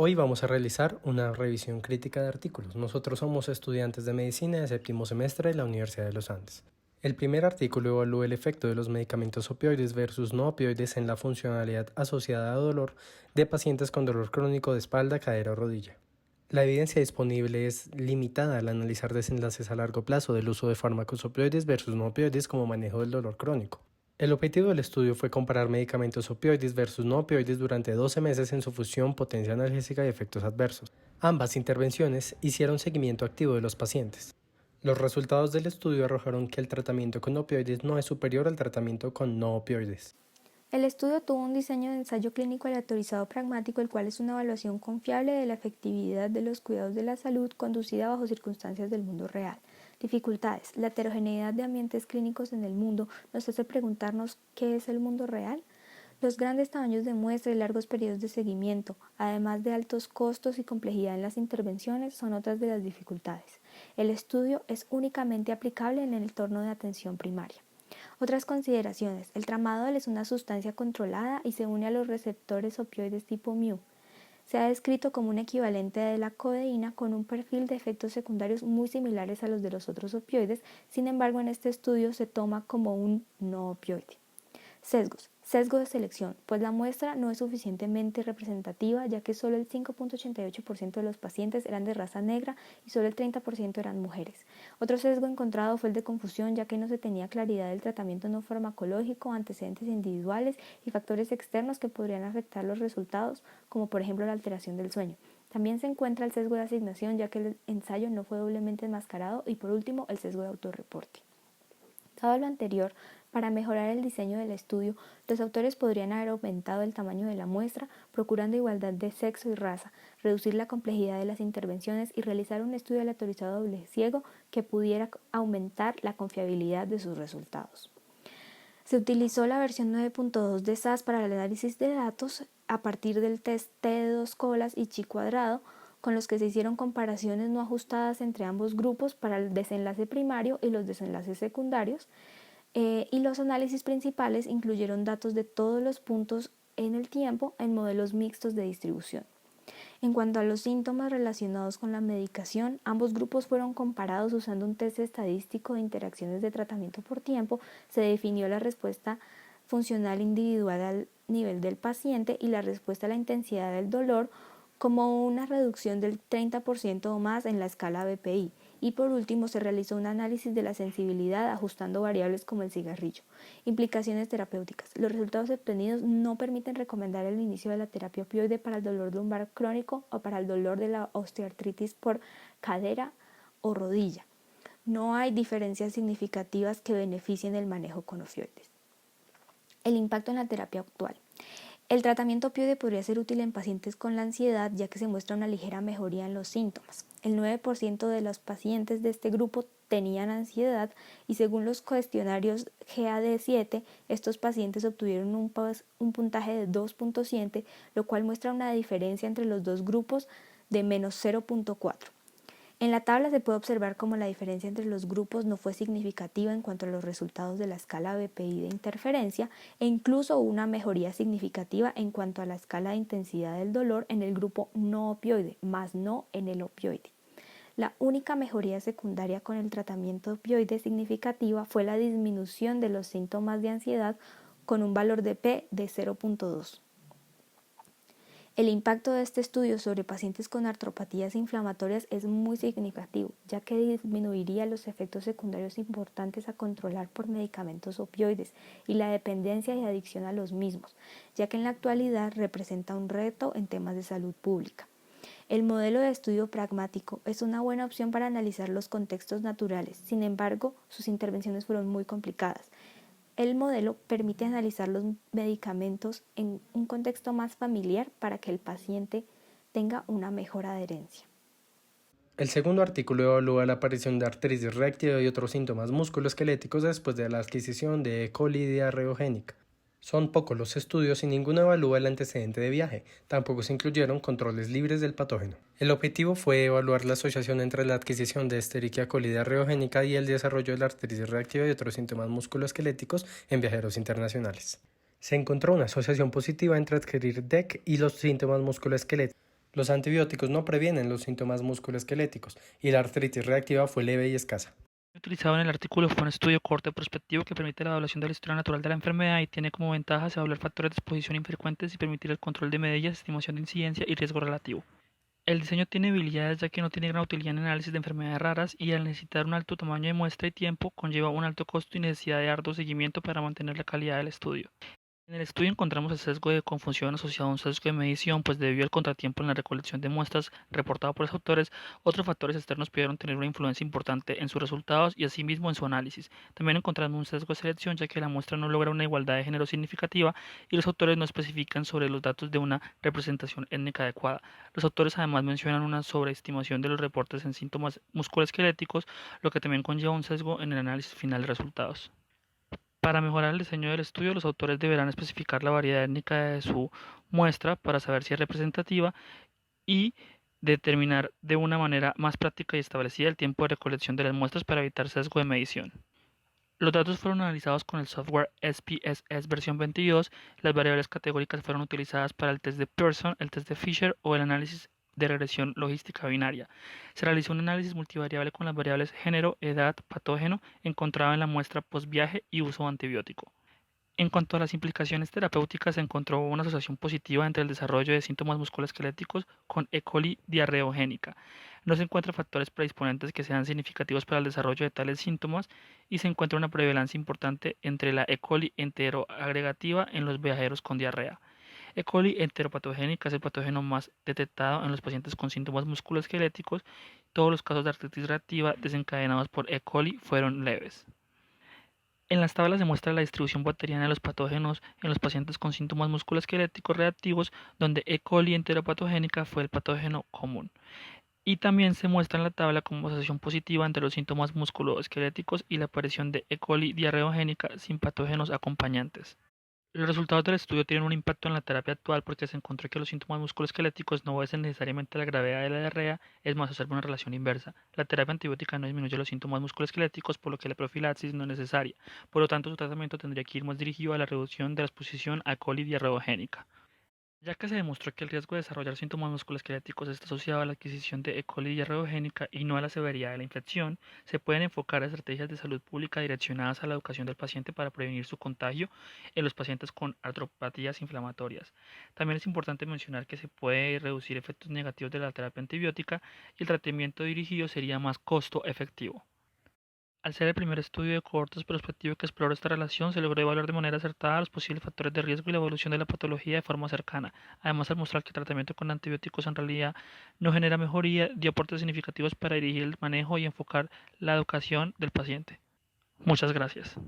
Hoy vamos a realizar una revisión crítica de artículos. Nosotros somos estudiantes de medicina de séptimo semestre de la Universidad de los Andes. El primer artículo evalúa el efecto de los medicamentos opioides versus no opioides en la funcionalidad asociada a dolor de pacientes con dolor crónico de espalda, cadera o rodilla. La evidencia disponible es limitada al analizar desenlaces a largo plazo del uso de fármacos opioides versus no opioides como manejo del dolor crónico. El objetivo del estudio fue comparar medicamentos opioides versus no opioides durante 12 meses en su función, potencia analgésica y efectos adversos. Ambas intervenciones hicieron seguimiento activo de los pacientes. Los resultados del estudio arrojaron que el tratamiento con opioides no es superior al tratamiento con no opioides. El estudio tuvo un diseño de ensayo clínico aleatorizado pragmático, el cual es una evaluación confiable de la efectividad de los cuidados de la salud conducida bajo circunstancias del mundo real. Dificultades. La heterogeneidad de ambientes clínicos en el mundo nos hace preguntarnos ¿qué es el mundo real? Los grandes tamaños de muestra y largos periodos de seguimiento, además de altos costos y complejidad en las intervenciones, son otras de las dificultades. El estudio es únicamente aplicable en el entorno de atención primaria. Otras consideraciones. El tramadol es una sustancia controlada y se une a los receptores opioides tipo mu. Se ha descrito como un equivalente de la codeína con un perfil de efectos secundarios muy similares a los de los otros opioides, sin embargo en este estudio se toma como un no opioide. Sesgos. Sesgo de selección, pues la muestra no es suficientemente representativa ya que solo el 5.88% de los pacientes eran de raza negra y solo el 30% eran mujeres. Otro sesgo encontrado fue el de confusión ya que no se tenía claridad del tratamiento no farmacológico, antecedentes individuales y factores externos que podrían afectar los resultados, como por ejemplo la alteración del sueño. También se encuentra el sesgo de asignación ya que el ensayo no fue doblemente enmascarado y por último el sesgo de autorreporte. Dado lo anterior, para mejorar el diseño del estudio, los autores podrían haber aumentado el tamaño de la muestra, procurando igualdad de sexo y raza, reducir la complejidad de las intervenciones y realizar un estudio aleatorizado doble ciego que pudiera aumentar la confiabilidad de sus resultados. Se utilizó la versión 9.2 de SAS para el análisis de datos a partir del test T de 2 colas y chi cuadrado, con los que se hicieron comparaciones no ajustadas entre ambos grupos para el desenlace primario y los desenlaces secundarios, y los análisis principales incluyeron datos de todos los puntos en el tiempo en modelos mixtos de distribución. En cuanto a los síntomas relacionados con la medicación, ambos grupos fueron comparados usando un test estadístico de interacciones de tratamiento por tiempo. Se definió la respuesta funcional individual al nivel del paciente y la respuesta a la intensidad del dolor como una reducción del 30% o más en la escala BPI. Y por último se realizó un análisis de la sensibilidad ajustando variables como el cigarrillo. Implicaciones terapéuticas. Los resultados obtenidos no permiten recomendar el inicio de la terapia opioide para el dolor lumbar crónico o para el dolor de la osteoartritis por cadera o rodilla. No hay diferencias significativas que beneficien el manejo con opioides. El impacto en la terapia actual. El tratamiento opioide podría ser útil en pacientes con la ansiedad ya que se muestra una ligera mejoría en los síntomas. El 9% de los pacientes de este grupo tenían ansiedad y según los cuestionarios GAD-7, estos pacientes obtuvieron un puntaje de 2.7, lo cual muestra una diferencia entre los dos grupos de menos 0.4. En la tabla se puede observar cómo la diferencia entre los grupos no fue significativa en cuanto a los resultados de la escala BPI de interferencia e incluso una mejoría significativa en cuanto a la escala de intensidad del dolor en el grupo no opioide, más no en el opioide. La única mejoría secundaria con el tratamiento opioide significativa fue la disminución de los síntomas de ansiedad con un valor de P de 0.2. El impacto de este estudio sobre pacientes con artropatías inflamatorias es muy significativo, ya que disminuiría los efectos secundarios importantes a controlar por medicamentos opioides y la dependencia y adicción a los mismos, ya que en la actualidad representa un reto en temas de salud pública. El modelo de estudio pragmático es una buena opción para analizar los contextos naturales, sin embargo, sus intervenciones fueron muy complicadas. El modelo permite analizar los medicamentos en un contexto más familiar para que el paciente tenga una mejor adherencia. El segundo artículo evalúa la aparición de artritis reactiva y otros síntomas musculoesqueléticos después de la adquisición de E. coli diarreogénica. Son pocos los estudios y ninguno evalúa el antecedente de viaje, tampoco se incluyeron controles libres del patógeno. El objetivo fue evaluar la asociación entre la adquisición de Escherichia coli diarreogénica y el desarrollo de la artritis reactiva y otros síntomas musculoesqueléticos en viajeros internacionales. Se encontró una asociación positiva entre adquirir DEC y los síntomas musculoesqueléticos. Los antibióticos no previenen los síntomas musculoesqueléticos y la artritis reactiva fue leve y escasa. Utilizado en el artículo fue un estudio corto prospectivo que permite la evaluación de la historia natural de la enfermedad y tiene como ventajas evaluar factores de exposición infrecuentes y permitir el control de medidas, estimación de incidencia y riesgo relativo. El diseño tiene habilidades ya que no tiene gran utilidad en análisis de enfermedades raras y al necesitar un alto tamaño de muestra y tiempo conlleva un alto costo y necesidad de arduo seguimiento para mantener la calidad del estudio. En el estudio encontramos el sesgo de confusión asociado a un sesgo de medición, pues debido al contratiempo en la recolección de muestras reportado por los autores, otros factores externos pudieron tener una influencia importante en sus resultados y asimismo en su análisis. También encontramos un sesgo de selección, ya que la muestra no logra una igualdad de género significativa y los autores no especifican sobre los datos de una representación étnica adecuada. Los autores además mencionan una sobreestimación de los reportes en síntomas musculoesqueléticos, lo que también conlleva un sesgo en el análisis final de resultados. Para mejorar el diseño del estudio, los autores deberán especificar la variedad étnica de su muestra para saber si es representativa y determinar de una manera más práctica y establecida el tiempo de recolección de las muestras para evitar sesgo de medición. Los datos fueron analizados con el software SPSS versión 22. Las variables categóricas fueron utilizadas para el test de Pearson, el test de Fisher o el análisis de regresión logística binaria. Se realizó un análisis multivariable con las variables género, edad, patógeno encontrado en la muestra postviaje y uso de antibiótico. En cuanto a las implicaciones terapéuticas, se encontró una asociación positiva entre el desarrollo de síntomas musculoesqueléticos con E. coli diarreogénica. No se encuentran factores predisponentes que sean significativos para el desarrollo de tales síntomas y se encuentra una prevalencia importante entre la E. coli enteroagregativa en los viajeros con diarrea. E. coli enteropatogénica es el patógeno más detectado en los pacientes con síntomas musculoesqueléticos. Todos los casos de artritis reactiva desencadenados por E. coli fueron leves. En las tablas se muestra la distribución bacteriana de los patógenos en los pacientes con síntomas musculoesqueléticos reactivos, donde E. coli enteropatogénica fue el patógeno común. Y también se muestra en la tabla como asociación positiva entre los síntomas musculoesqueléticos y la aparición de E. coli diarreogénica sin patógenos acompañantes. Los resultados del estudio tienen un impacto en la terapia actual porque se encontró que los síntomas musculoesqueléticos no obedecen necesariamente a la gravedad de la diarrea, es más, observa una relación inversa. La terapia antibiótica no disminuye los síntomas musculoesqueléticos, por lo que la profilaxis no es necesaria. Por lo tanto, su tratamiento tendría que ir más dirigido a la reducción de la exposición a coli diarreogénica. Ya que se demostró que el riesgo de desarrollar síntomas musculoesqueléticos está asociado a la adquisición de E. coli diarreogénica y no a la severidad de la infección, se pueden enfocar estrategias de salud pública direccionadas a la educación del paciente para prevenir su contagio en los pacientes con artropatías inflamatorias. También es importante mencionar que se puede reducir efectos negativos de la terapia antibiótica y el tratamiento dirigido sería más costo efectivo. Al ser el primer estudio de cohortes prospectivo que explora esta relación, se logró evaluar de manera acertada los posibles factores de riesgo y la evolución de la patología de forma cercana. Además, al mostrar que el tratamiento con antibióticos en realidad no genera mejoría, dio aportes significativos para dirigir el manejo y enfocar la educación del paciente. Muchas gracias.